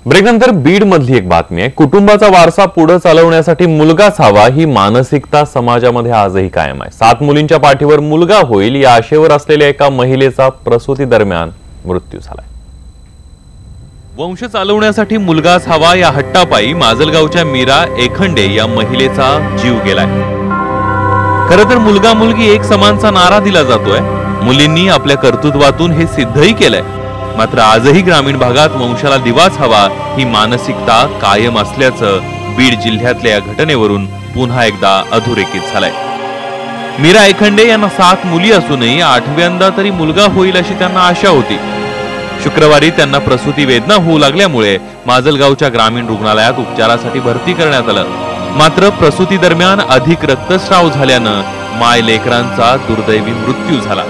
ब्रेकनंतर बीड मधली एक बातमी आहे। कुटुंबाचा वारसा पुढे चालवण्यासाठी मुलगाच हवा ही मानसिकता समाजामध्ये आजही कायम आहे। 7 मुलींच्या पाठीवर मुलगा होईल या आशेवर असलेल्या एका महिलेचा प्रसूती दरम्यान मृत्यू झालाय। वंश चालवण्यासाठी मुलगाच हवा या हट्टापायी माजलगावच्या मीरा एखंडे या महिलेचा जीव गेलाय। खरं तर मुलगा मुलगी एक समानचा नारा दिला जातोय। मुलींनी आपल्या कर्तृत्वातून हे सिद्धही केलंय। मात्र आजही ग्रामीण भागात वंशाला दिवाच हवा ही मानसिकता कायम असल्याचं बीड जिल्ह्यातल्या या घटनेवरून पुन्हा एकदा अधोरेखित झालंय। मीरा एखंडे यांना 7 मुली असूनही 8व्यांदा तरी मुलगा होईल अशी त्यांना आशा होती। शुक्रवारी त्यांना प्रसूती वेदना होऊ लागल्यामुळे माजलगावच्या ग्रामीण रुग्णालयात उपचारासाठी भरती करण्यात आलं। मात्र प्रसूती दरम्यान अधिक रक्तस्राव झाल्यानं माय लेकरांचा दुर्दैवी मृत्यू झाला।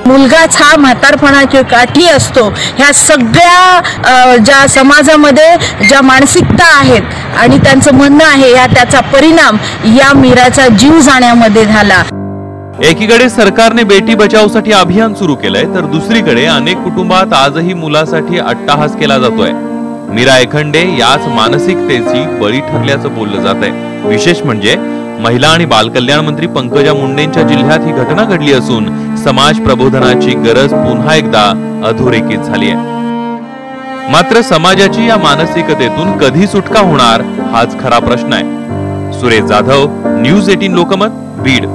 मुलगाच हा म्हातारपणाची काठी असतो। ह्या सगळ्या ज्या समाजामध्ये ज्या मानसिकता आहेत आणि त्यांचं म्हणणं आहे या त्याचा परिणाम या मीराचा जीव जाण्यामध्ये झाला। एकीकडे सरकारने बेटी बचावसाठी अभियान सुरू केलंय तर दुसरीकडे अनेक कुटुंबात आजही मुलासाठी अट्टाहास केला जातोय। मीरा एखंडे याच मानसिकतेची बळी ठरल्याचं बोललं जात आहे। विशेष म्हणजे महिला आणि बालकल्याण मंत्री पंकजा मुंडेंच्या जिल्ह्यात ही घटना घडली असून समाज प्रबोधनाची गरज पुन्हा एकदा अधोरेखित झाली आहे। मात्र समाजाची या मानसिकतेतून कधी सुटका होणार हाच खरा प्रश्न आहे। सुरेश जाधव, न्यूज 18 लोकमत, बीड।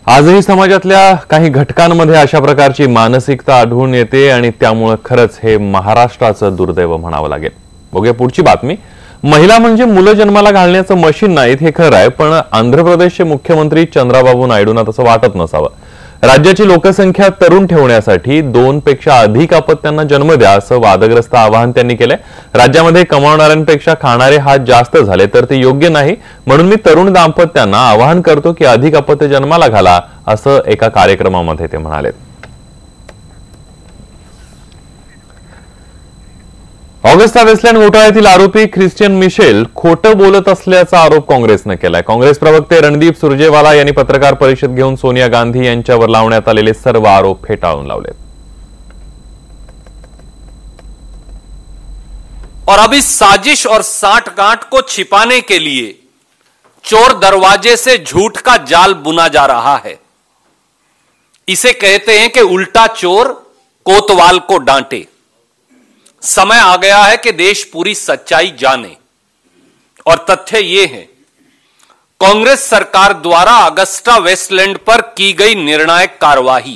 आजही समाजातल्या काही घटकांमध्ये अशा प्रकारची मानसिकता आढळून येते आणि त्यामुळे खरंच हे महाराष्ट्राचं दुर्दैव म्हणावं लागेल। बघूया पुढची बातमी। महिला म्हणजे मुलं जन्माला घालण्याचं मशीन नाहीत हे खरं आहे, पण आंध्र प्रदेशचे मुख्यमंत्री चंद्राबाबू नायडूंना तसं वाटत नसावं। राज्याची लोकसंख्या तरुण ठेवण्यासाठी 2 पेक्षा अधिक अपत्यांना जन्म द्या असं वादग्रस्त आवाहन त्यांनी केलंय। राज्यामध्ये कमावणाऱ्यांपेक्षा खाणारे हात जास्त झाले तर ते योग्य नाही, म्हणून मी तरुण दाम्पत्यांना आवाहन करतो की अधिक अपत्य जन्माला घाला असं एका कार्यक्रमामध्ये ते म्हणाले। ऑगस्टा वेस्टलँड घोटाळ्यातील आरोपी ख्रिश्चियन मिशेल खोटं बोलत असल्याचा आरोप काँग्रेसने केलाय। काँग्रेस प्रवक्ते रणदीप सुरजेवाला यांनी पत्रकार परिषद घेऊन सोनिया गांधी यांच्यावर लावण्यात आलेले सर्व आरोप फेटाळून लावले। और अब इस साजिश और साठगांठ को छिपाने के लिए चोर दरवाजे से झूठ का जाल बुना जा रहा है। इसे कहते हैं कि उल्टा चोर कोतवाल को डांटे। समय आ गया है कि देश पूरी सच्चाई जाने और तथ्य यह है कांग्रेस सरकार द्वारा अगस्टा वेस्टलैंड पर की गई निर्णायक कार्रवाई